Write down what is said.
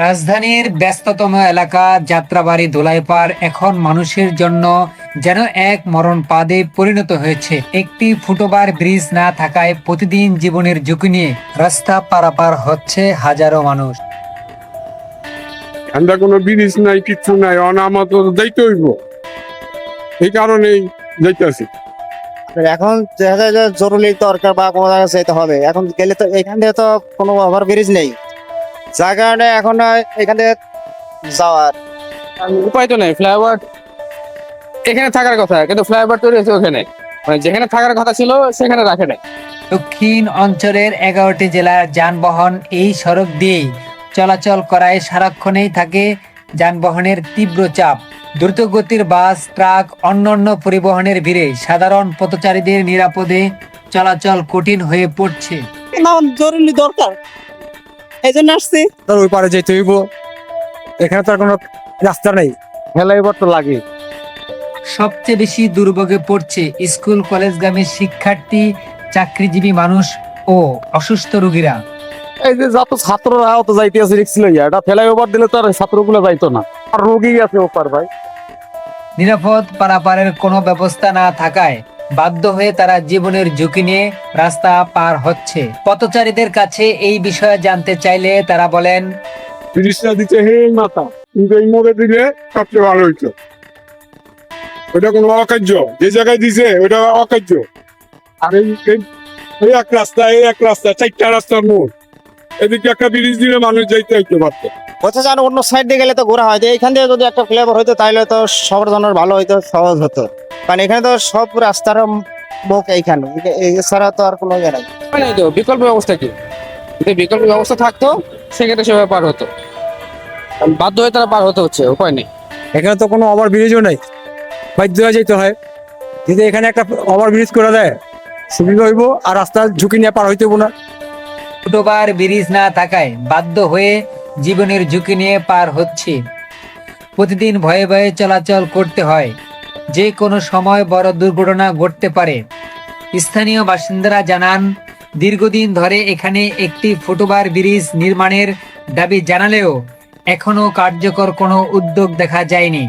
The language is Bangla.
রাজধানীর ব্যস্ততম এলাকা যাত্রাবাড়ি ধুলাইপাড় এখন মানুষের জন্য যেন এক মরণ পাদে পরিণত হয়েছে। একটি ফুটওভার ব্রিজ না থাকায় প্রতিদিন জীবনের ঝুঁকি নিয়ে রাস্তা পারাপার হচ্ছে হাজারো মানুষ। আমরা কোনো ব্রিজ নাই, কিচ্ছু নাই, অনামত যাইতে হইব, এই কারণেই যাইতেছি। এখন দেখা যায় যে জরুরি দরকার বা কোনো জায়গায় যেতে হবে, এখন গেলে তো এখান থেকে তো কোনো ওভার ব্রিজ নেই, যার কারণে এখন এখান থেকে যাওয়ার উপায় তো নেই। ফ্লাইওভার এখানে থাকার কথা, কিন্তু ফ্লাইওভার তৈরি হয়েছে ওখানে, মানে যেখানে থাকার কথা ছিল সেখানে রাখে নাই। দক্ষিণ অঞ্চলের 11টি জেলার যানবাহন এই সড়ক দিয়েই চলাচল করায় সারাক্ষণেই থাকে যানবাহনের তীব্র চাপ। দ্রুতগতির বাস, ট্রাক, অন্যান্য পরিবহনের ভিড়ে সাধারণ পথচারীদের নিরাপদে চলাচল কঠিন হয়ে পড়ছে। জরুরি দরকার, এই জন্য আসছি। তার ওই পারে যেতে হইব, এখানে তো আর কোনো রাস্তা নেই, ফ্লাইওভার তো লাগে। সবচেয়ে বেশি দুর্ভোগে পড়ছে স্কুল কলেজগামী শিক্ষার্থী, চাকরিজীবী মানুষ ও অসুস্থ রোগীরা। এই যে যত ছাত্ররা তো যাইতে আছে রিক্স লইয়া, এটা ফ্লাইওভার দিলে তো আর ছাত্রগুলো যাইতো না, আর রোগী আছে ওপার ভাই। নিরাপদ পারাপারের কোনো ব্যবস্থা না থাকায় বাধ্য হয়ে তারা জীবনের ঝুঁকি নিয়ে রাস্তা পার হচ্ছে। পথচারীদের কাছে এই বিষয়ে জানতে চাইলে তারা বলেন, ব্রিজটা দিতে হে মাথা, কিন্তু এই মোড়ে দিলে সবচেয়ে ভালো হইতো। ওটা কোনো অকার্য, যে জায়গায় দিছে ওটা অকার্য। আর এই এক রাস্তা, এই এক রাস্তা, 4টা রাস্তার মোড়, এদিকে একটা ব্রিজ দিলে মানুষ যাইতে হইতে পারতো। হচ্ছে যেন অন্য সাইড দিয়ে গেলে তো ঘোরা হয়, এইখান দিয়ে যদি একটা ফ্লেভার হইতো তাহলে তো সবার জন্য ভালো হইতো, সহজ হতো, কারণ এখানে তো সব রাস্তার মুখ এইখানে, এছাড়া তো আর কোনো ইয়ে নাই। মানে তো বিকল্প ব্যবস্থা কি, যদি বিকল্প ব্যবস্থা থাকতো সেক্ষেত্রে সেভাবে পার হতো, বাধ্য হয়ে তারা পার হতে হচ্ছে, উপায় নেই। এখানে তো কোনো ওভার ব্রিজও নেই, বাধ্য হয়ে যেতে হয়। যদি এখানে একটা ওভার ব্রিজ করে দেয় সুবিধা হইব, আর রাস্তার ঝুঁকি নিয়ে পার হইতে হইব না। ফুটওভার ব্রিজ না থাকায় বাধ্য হয়ে জীবনের ঝুঁকি নিয়ে পার হচ্ছে। প্রতিদিন ভয়ে ভয়ে চলাচল করতে হয়, যে কোনো সময় বড় দুর্ঘটনা ঘটতে পারে। স্থানীয় বাসিন্দারা জানান, দীর্ঘদিন ধরে এখানে একটি ফুটওভার ব্রিজ নির্মাণের দাবি জানালেও এখনো কার্যকর কোনো উদ্যোগ দেখা যায়নি।